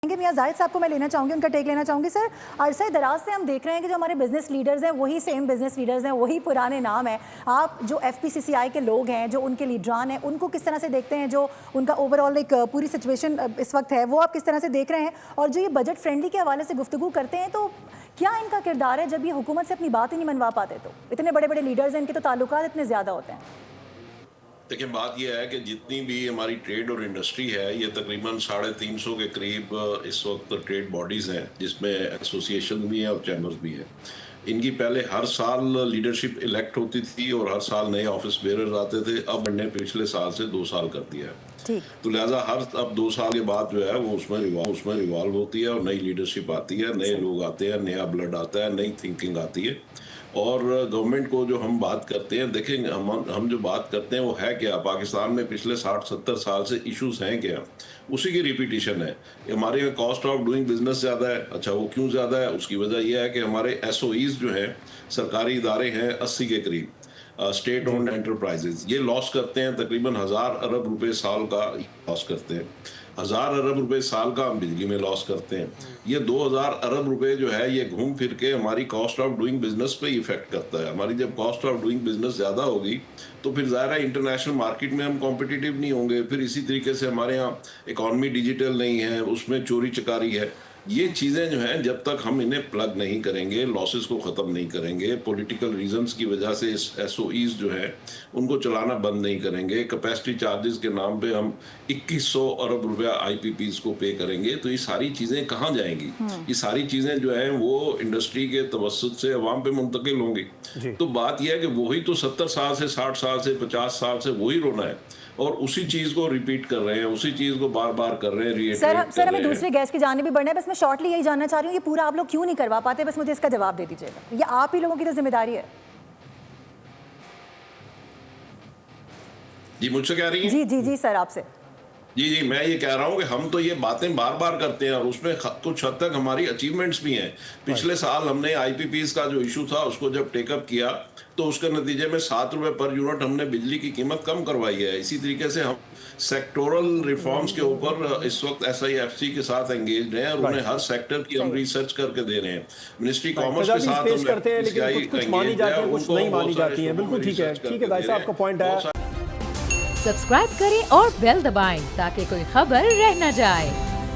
मियां जाहिद साहब को मैं लेना चाहूँगी, उनका टेक लेना चाहूँगी। सर, अरसे दराज से हम देख रहे हैं कि जो हमारे बिजनेस लीडर्स हैं वही सेम बिजनेस लीडर्स हैं, वही पुराने नाम हैं। आप जो FPCCI के लोग हैं, जो उनके लीडरान हैं, उनको किस तरह से देखते हैं? जो उनका ओवरऑल एक पूरी सिचुएशन इस वक्त है वो आप किस तरह से देख रहे हैं? और जो ये बजट फ्रेंडली के हवाले से गुफ्तगू करते हैं, तो क्या इनका किरदार है जब ये हुकूमत से अपनी बात ही नहीं मनवा पाते? तो इतने बड़े बड़े लीडर्स हैं, इनके तो ताल्लुकात इतने ज़्यादा होते हैं। देखिए, बात यह है कि जितनी भी हमारी ट्रेड और इंडस्ट्री है, ये तकरीबन 350 के करीब इस वक्त ट्रेड बॉडीज़ हैं, जिसमें एसोसिएशन भी है और चैम्बर्स भी है। इनकी पहले हर साल लीडरशिप इलेक्ट होती थी और हर साल नए ऑफिस बेरर्स आते थे। अब ने पिछले साल से 2 साल कर दिया है, तो लिहाजा अब 2 साल के बाद जो है वो उसमें रिवॉल्व होती है और नई लीडरशिप आती है, नए लोग आते हैं, नया ब्लड आता है, नई थिंकिंग आती है। और गवर्नमेंट को जो हम बात करते हैं, देखें हम जो बात करते हैं वो है क्या, पाकिस्तान में पिछले 60-70 साल से इश्यूज हैं क्या, उसी की रिपीटिशन है। हमारे यहाँ कॉस्ट ऑफ डूइंग बिजनेस ज़्यादा है। अच्छा, वो क्यों ज़्यादा है? उसकी वजह यह है कि हमारे SOEs जो हैं, सरकारी इदारे हैं 80 के करीब, स्टेट ओन्ड एंटरप्राइजेज, ये लॉस करते हैं, तकरीबन 1000 अरब रुपए साल का लॉस करते हैं। 1000 अरब रुपए साल का हम बिजली में लॉस करते हैं। ये 2000 अरब रुपए जो है ये घूम फिर के हमारी कॉस्ट ऑफ डूइंग बिजनेस पे इफेक्ट करता है। हमारी जब कॉस्ट ऑफ डूइंग बिजनेस ज़्यादा होगी तो फिर ज़ाहिर है इंटरनेशनल मार्केट में हम कॉम्पिटिटिव नहीं होंगे। फिर इसी तरीके से हमारे यहाँ इकॉनमी डिजिटल नहीं है, उसमें चोरी चकारी है। ये चीज़ें जो हैं, जब तक हम इन्हें प्लग नहीं करेंगे, लॉसेस को ख़त्म नहीं करेंगे, पॉलिटिकल रीजंस की वजह से इस SOEs जो है उनको चलाना बंद नहीं करेंगे, कैपेसिटी चार्जेस के नाम पे हम 2100 अरब रुपया IPPs को पे करेंगे, तो ये सारी चीज़ें कहाँ जाएंगी? ये सारी चीज़ें जो हैं वो इंडस्ट्री के तवस्सुत से अवाम पे मुंतकिल होंगी। तो बात यह है कि वही तो 70 साल से 60 साल से 50 साल से वही रोना है और उसी चीज को रिपीट कर रहे हैं, उसी चीज को बार बार कर रहे हैं। सर हमें दूसरे गैस की जाने भी बढ़ना है। बस मैं शॉर्टली यही जानना चाह रही हूँ, ये पूरा आप लोग क्यों नहीं करवा पाते? बस मुझे इसका जवाब दे दीजिएगा। ये आप ही लोगों की तो जिम्मेदारी है। जी, मुझसे कह रही हैं? जी सर, आपसे। जी, मैं ये कह रहा हूँ कि हम तो ये बातें बार बार करते हैं और उसमें कुछ हद तक हमारी अचीवमेंट्स भी हैं। पिछले साल हमने IPPs का जो इशू था उसको जब टेकअप किया तो उसके नतीजे में 7 रुपए पर यूनिट हमने बिजली की कीमत कम करवाई है। इसी तरीके से हम सेक्टोरल रिफॉर्म्स के ऊपर इस वक्त SIFC के साथ एंगेज्ड हैं और उन्हें हर सेक्टर की हम रिसर्च करके दे रहे हैं। मिनिस्ट्री कॉमर्स के साथ हम करते हैं, लेकिन कुछ मानी जाती है, कुछ नहीं मानी जाती है। बिल्कुल ठीक है भाई साहब, आपका पॉइंट है। सब्सक्राइब करें और बेल दबाएं ताकि कोई खबर रह न जाए।